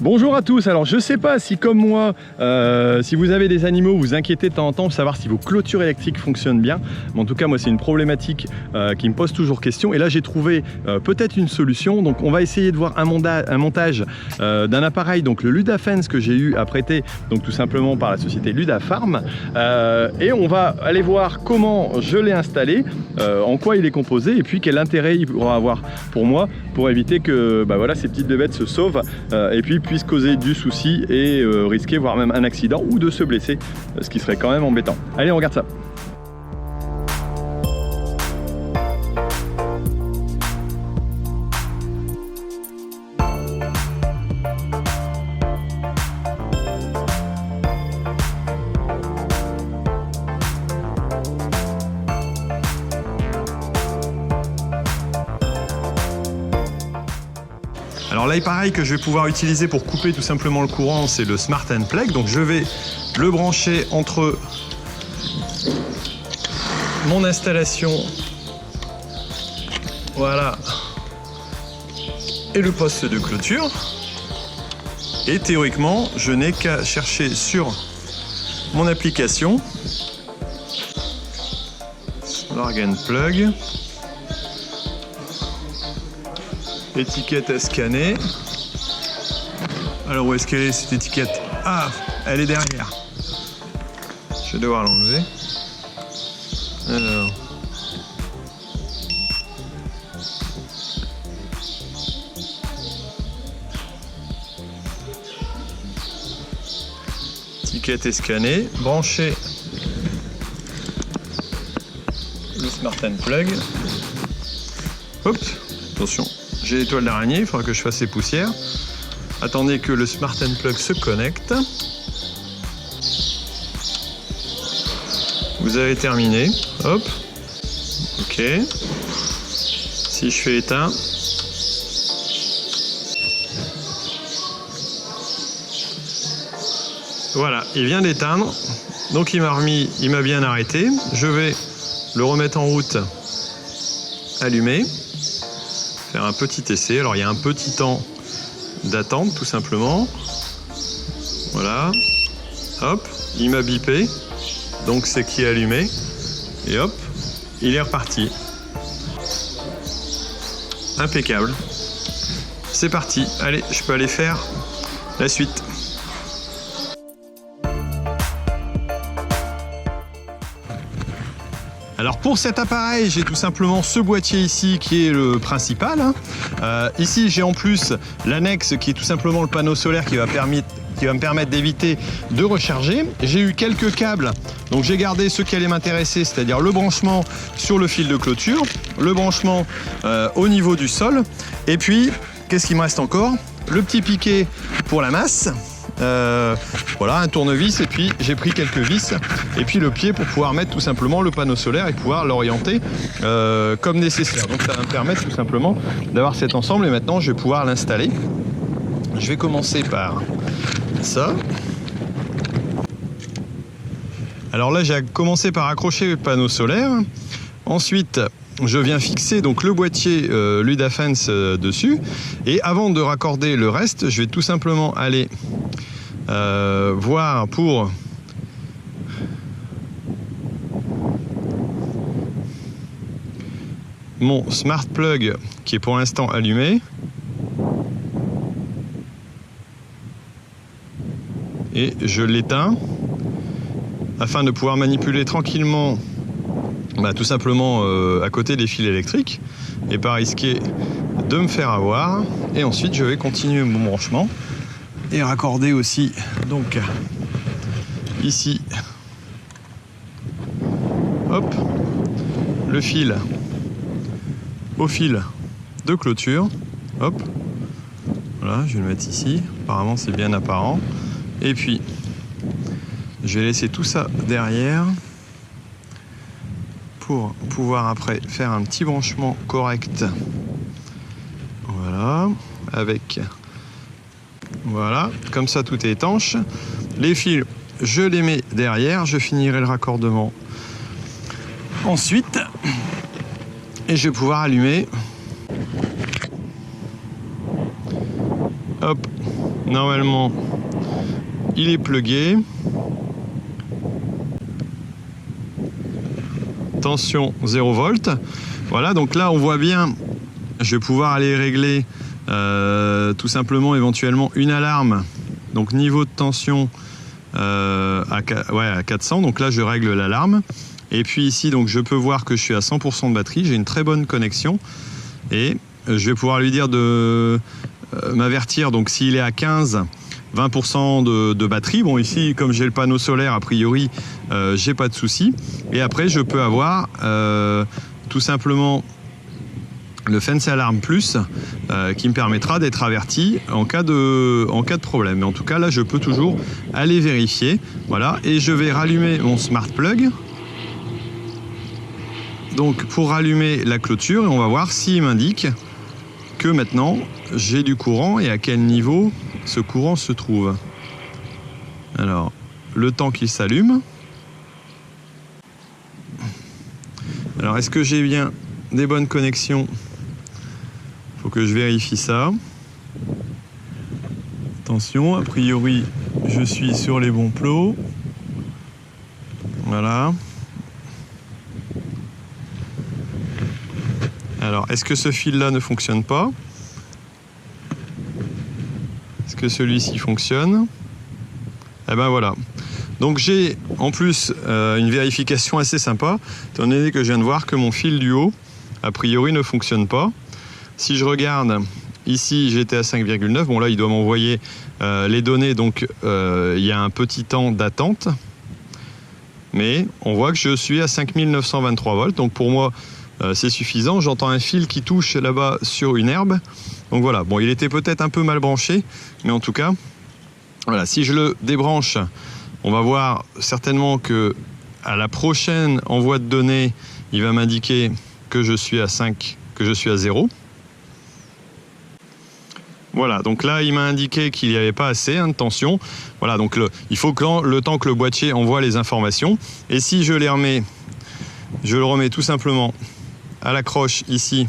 Bonjour à tous, alors je sais pas si comme moi, si vous avez des animaux, vous inquiétez de temps en temps pour savoir si vos clôtures électriques fonctionnent bien. Mais en tout cas moi c'est une problématique qui me pose toujours question et là j'ai trouvé peut-être une solution. Donc on va essayer de voir un montage d'un appareil, donc le Ludafence que j'ai eu à prêter, donc tout simplement par la société Ludafarm, et on va aller voir comment je l'ai installé, en quoi il est composé et puis quel intérêt il pourra avoir pour moi pour éviter que voilà, ces petites bébêtes se sauvent et puis puissent causer du souci et risquer voire même un accident ou de se blesser, ce qui serait quand même embêtant. Allez, on regarde ça. Alors l'appareil que je vais pouvoir utiliser pour couper tout simplement le courant, c'est le Smart & Plug. Donc je vais le brancher entre mon installation, voilà, et le poste de clôture. Et théoriquement, je n'ai qu'à chercher sur mon application Plug & Plug. Étiquette à scanner. Alors où est-ce qu'elle est cette étiquette? Ah, elle est derrière. Je vais devoir l'enlever. Alors. Étiquette est scannée. Brancher le Smart & Plug. Hop, attention. J'ai l'étoile d'araignée, il faudra que je fasse les poussières. Attendez que le Smart & Plug se connecte. Vous avez terminé. Hop. Ok. Si je fais éteindre. Voilà, il vient d'éteindre. Donc il m'a bien arrêté. Je vais le remettre en route. Allumé. Faire un petit essai. Alors il y a un petit temps d'attente tout simplement. Voilà. Hop, il m'a bipé. Donc c'est qui est allumé. Et hop, il est reparti. Impeccable. C'est parti. Allez, je peux aller faire la suite. Alors pour cet appareil, j'ai tout simplement ce boîtier ici qui est le principal. Ici j'ai en plus l'annexe qui est tout simplement le panneau solaire qui va me permettre d'éviter de recharger. J'ai eu quelques câbles, donc j'ai gardé ce qui allait m'intéresser, c'est-à-dire le branchement sur le fil de clôture, le branchement au niveau du sol, et puis qu'est-ce qu'il me reste encore? Le petit piquet pour la masse. Voilà, un tournevis, et puis j'ai pris quelques vis et puis le pied pour pouvoir mettre tout simplement le panneau solaire et pouvoir l'orienter comme nécessaire. Donc ça va me permettre tout simplement d'avoir cet ensemble et maintenant je vais pouvoir l'installer. Je vais commencer par ça. Alors là j'ai commencé par accrocher le panneau solaire. Ensuite je viens fixer donc le boîtier Ludafence dessus, et avant de raccorder le reste, je vais tout simplement aller voir pour mon Smart Plug qui est pour l'instant allumé. Et je l'éteins afin de pouvoir manipuler tranquillement tout simplement à côté des fils électriques et pas risquer de me faire avoir. Et ensuite je vais continuer mon branchement et raccorder aussi donc ici, hop, le fil au fil de clôture. Hop, voilà, je vais le mettre ici, apparemment c'est bien apparent, et puis je vais laisser tout ça derrière pour pouvoir après faire un petit branchement correct. Voilà, avec, voilà, comme ça tout est étanche. Les fils, je les mets derrière, je finirai le raccordement ensuite et je vais pouvoir allumer. Hop, normalement, il est plugué. Tension 0 volts. Voilà, donc là on voit bien, je vais pouvoir aller régler tout simplement éventuellement une alarme. Donc niveau de tension à 400, donc là je règle l'alarme. Et puis ici donc je peux voir que je suis à 100% de batterie, j'ai une très bonne connexion. Et je vais pouvoir lui dire de m'avertir, donc s'il est à 15-20% de batterie. Bon, ici, comme j'ai le panneau solaire, a priori, j'ai pas de souci. Et après, je peux avoir tout simplement le Fence Alarm Plus qui me permettra d'être averti en cas de problème. Mais en tout cas, là, je peux toujours aller vérifier. Voilà, et je vais rallumer mon Smart Plug. Donc, pour rallumer la clôture, et on va voir s'il m'indique que maintenant, j'ai du courant et à quel niveau ce courant se trouve. Alors, le temps qu'il s'allume. Alors, est-ce que j'ai bien des bonnes connexions? Il faut que je vérifie ça. Attention, a priori, je suis sur les bons plots. Voilà. Alors, est-ce que ce fil-là ne fonctionne pas? Est-ce que celui-ci fonctionne? Eh ben voilà. Donc j'ai en plus une vérification assez sympa, étant donné que je viens de voir que mon fil du haut, a priori, ne fonctionne pas. Si je regarde, ici j'étais à 5,9, bon là il doit m'envoyer les données, donc il y a un petit temps d'attente. Mais on voit que je suis à 5923 volts, donc pour moi c'est suffisant. J'entends un fil qui touche là-bas sur une herbe. Donc voilà, bon, il était peut-être un peu mal branché, mais en tout cas, voilà, si je le débranche, on va voir certainement que à la prochaine envoi de données, il va m'indiquer que je suis à 5, que je suis à 0. Voilà, donc là, il m'a indiqué qu'il n'y avait pas assez de tension. Voilà, donc il faut que le temps que le boîtier envoie les informations. Et si je les remets, je le remets tout simplement à l'accroche ici.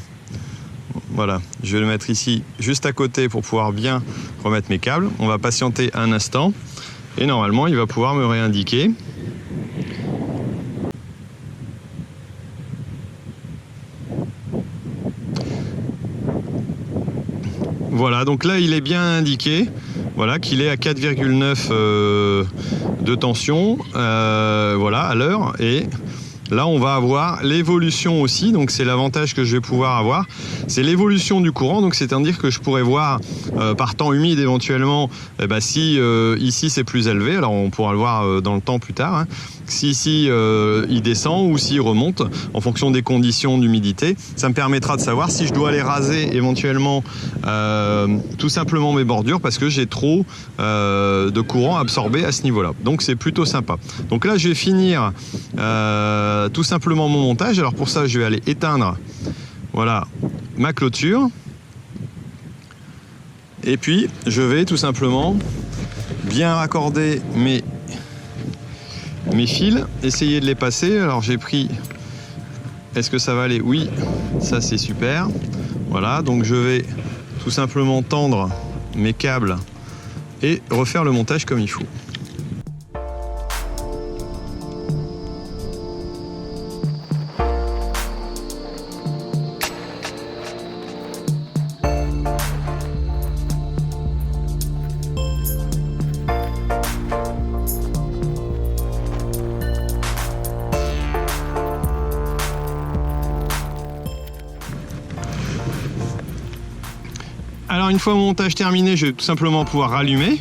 Voilà, je vais le mettre ici juste à côté pour pouvoir bien remettre mes câbles. On va patienter un instant et normalement il va pouvoir me réindiquer. Voilà, donc là il est bien indiqué, voilà, qu'il est à 4,9 de tension, voilà, à l'heure. Et là, on va avoir l'évolution aussi, donc c'est l'avantage que je vais pouvoir avoir, c'est l'évolution du courant, donc c'est-à-dire que je pourrais voir par temps humide éventuellement, si ici c'est plus élevé, alors on pourra le voir dans le temps plus tard, hein, si ici il descend ou s'il remonte en fonction des conditions d'humidité. Ça me permettra de savoir si je dois aller raser éventuellement tout simplement mes bordures parce que j'ai trop de courant absorbé à ce niveau-là. Donc c'est plutôt sympa. Donc là, je vais finir tout simplement mon montage. Alors pour ça, je vais aller éteindre, voilà, ma clôture. Et puis, je vais tout simplement bien raccorder mes fils, essayer de les passer. Alors j'ai pris, est-ce que ça va aller? Oui, ça c'est super. Voilà, donc je vais tout simplement tendre mes câbles et refaire le montage comme il faut. Alors une fois mon montage terminé, je vais tout simplement pouvoir rallumer,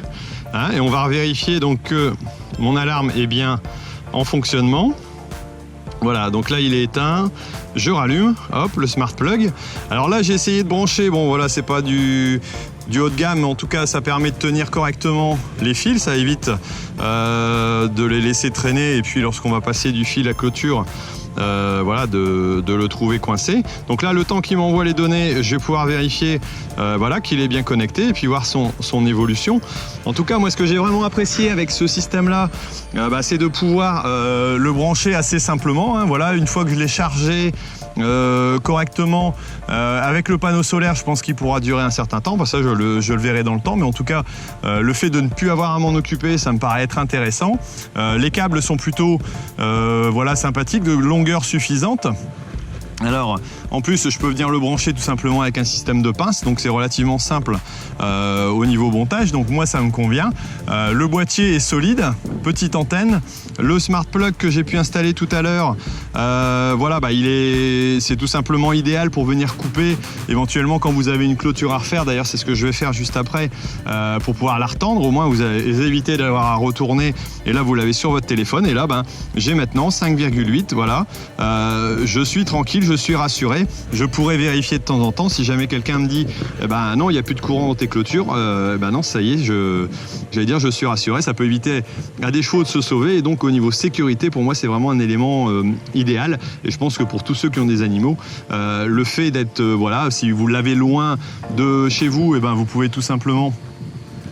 hein, et on va vérifier donc que mon alarme est bien en fonctionnement. Voilà, donc là il est éteint, je rallume, hop, le Smart Plug. Alors là j'ai essayé de brancher, bon voilà, c'est pas du haut de gamme, mais en tout cas ça permet de tenir correctement les fils, ça évite de les laisser traîner, et puis lorsqu'on va passer du fil à clôture, voilà, de le trouver coincé. Donc là, le temps qu'il m'envoie les données, je vais pouvoir vérifier voilà, qu'il est bien connecté et puis voir son évolution. En tout cas, moi, ce que j'ai vraiment apprécié avec ce système-là, c'est de pouvoir le brancher assez simplement, hein. Voilà, une fois que je l'ai chargé correctement avec le panneau solaire, je pense qu'il pourra durer un certain temps. Ça, je le verrai dans le temps, mais en tout cas, le fait de ne plus avoir à m'en occuper, ça me paraît être intéressant. Les câbles sont plutôt voilà, sympathiques, de longueur suffisante. Alors, en plus, je peux venir le brancher tout simplement avec un système de pince, donc c'est relativement simple au niveau montage, donc moi ça me convient. Le boîtier est solide, petite antenne. Le smart plug que j'ai pu installer tout à l'heure, voilà, bah, c'est tout simplement idéal pour venir couper éventuellement quand vous avez une clôture à refaire. D'ailleurs, c'est ce que je vais faire juste après pour pouvoir la retendre. Au moins, vous évitez d'avoir à retourner. Et là, vous l'avez sur votre téléphone. Et là, ben, j'ai maintenant 5,8. Voilà, je suis tranquille. Je suis rassuré. Je pourrais vérifier de temps en temps si jamais quelqu'un me dit eh ben non, il n'y a plus de courant dans tes clôtures. Ben non, ça y est, j'allais dire je suis rassuré. Ça peut éviter à des chevaux de se sauver. Et donc au niveau sécurité, pour moi, c'est vraiment un élément idéal. Et je pense que pour tous ceux qui ont des animaux, le fait d'être voilà, si vous l'avez loin de chez vous, et ben vous pouvez tout simplement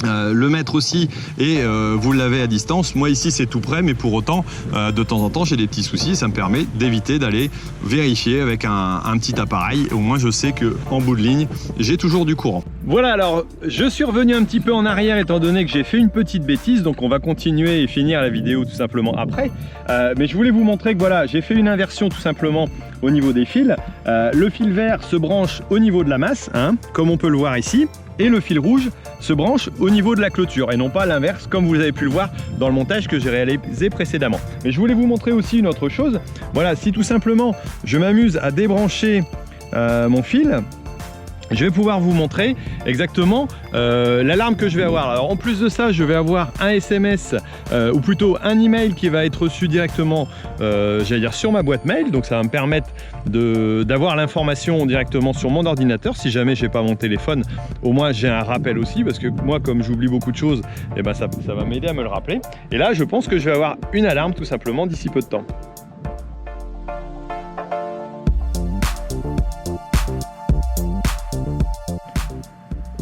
le mettre aussi et vous l'avez à distance. Moi ici c'est tout près, mais pour autant de temps en temps j'ai des petits soucis. Ça me permet d'éviter d'aller vérifier avec un petit appareil. Au moins je sais que en bout de ligne j'ai toujours du courant. Voilà, alors je suis revenu un petit peu en arrière étant donné que j'ai fait une petite bêtise, donc on va continuer et finir la vidéo tout simplement après. Mais je voulais vous montrer que voilà, j'ai fait une inversion tout simplement au niveau des fils. Le fil vert se branche au niveau de la masse, hein, comme on peut le voir ici. Et le fil rouge se branche au niveau de la clôture et non pas l'inverse comme vous avez pu le voir dans le montage que j'ai réalisé précédemment. Mais je voulais vous montrer aussi une autre chose. Voilà, si tout simplement je m'amuse à débrancher mon fil, je vais pouvoir vous montrer exactement l'alarme que je vais avoir. Alors en plus de ça, je vais avoir un SMS ou plutôt un email qui va être reçu directement j'allais dire sur ma boîte mail. Donc ça va me permettre d'avoir l'information directement sur mon ordinateur. Si jamais j'ai pas mon téléphone, au moins j'ai un rappel aussi, parce que moi comme j'oublie beaucoup de choses, et ben ça va m'aider à me le rappeler. Et là je pense que je vais avoir une alarme tout simplement d'ici peu de temps.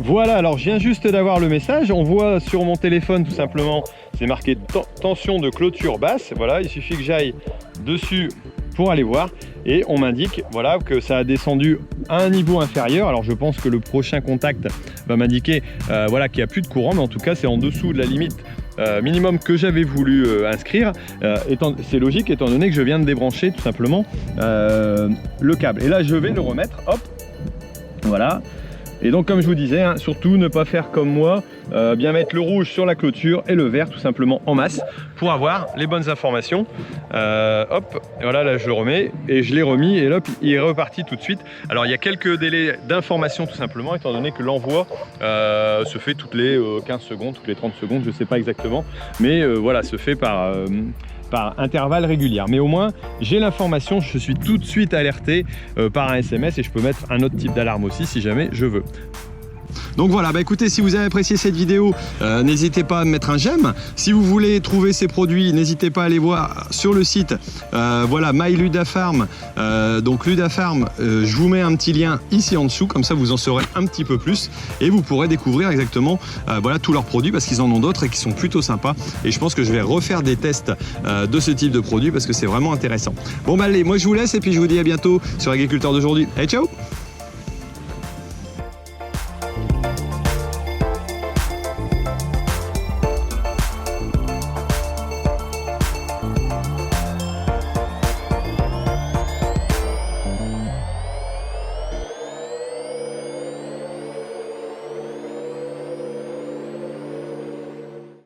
Voilà, alors je viens juste d'avoir le message. On voit sur mon téléphone tout simplement, c'est marqué tension de clôture basse. Voilà, il suffit que j'aille dessus pour aller voir et on m'indique voilà, que ça a descendu à un niveau inférieur. Alors je pense que le prochain contact va m'indiquer voilà, qu'il n'y a plus de courant, mais en tout cas c'est en dessous de la limite minimum que j'avais voulu inscrire. C'est logique étant donné que je viens de débrancher tout simplement le câble. Et là je vais le remettre, hop, voilà. Et donc comme je vous disais, hein, surtout ne pas faire comme moi, bien mettre le rouge sur la clôture et le vert tout simplement en masse pour avoir les bonnes informations. Hop, et voilà, là je le remets et je l'ai remis et là il est reparti tout de suite. Alors il y a quelques délais d'information tout simplement étant donné que l'envoi se fait toutes les 15 secondes, toutes les 30 secondes, je ne sais pas exactement, mais voilà, se fait par intervalle régulier. Mais au moins j'ai l'information, je suis tout de suite alerté par un SMS et je peux mettre un autre type d'alarme aussi si jamais je veux. Donc voilà, bah écoutez, si vous avez apprécié cette vidéo, n'hésitez pas à mettre un j'aime. Si vous voulez trouver ces produits, n'hésitez pas à aller voir sur le site voilà, MyLudaFarm. Donc Ludafarm, je vous mets un petit lien ici en dessous, comme ça vous en saurez un petit peu plus et vous pourrez découvrir exactement voilà, tous leurs produits, parce qu'ils en ont d'autres et qui sont plutôt sympas. Et je pense que je vais refaire des tests de ce type de produits parce que c'est vraiment intéressant. Bon bah allez, moi je vous laisse et puis je vous dis à bientôt sur Agriculteur d'aujourd'hui. Allez, ciao!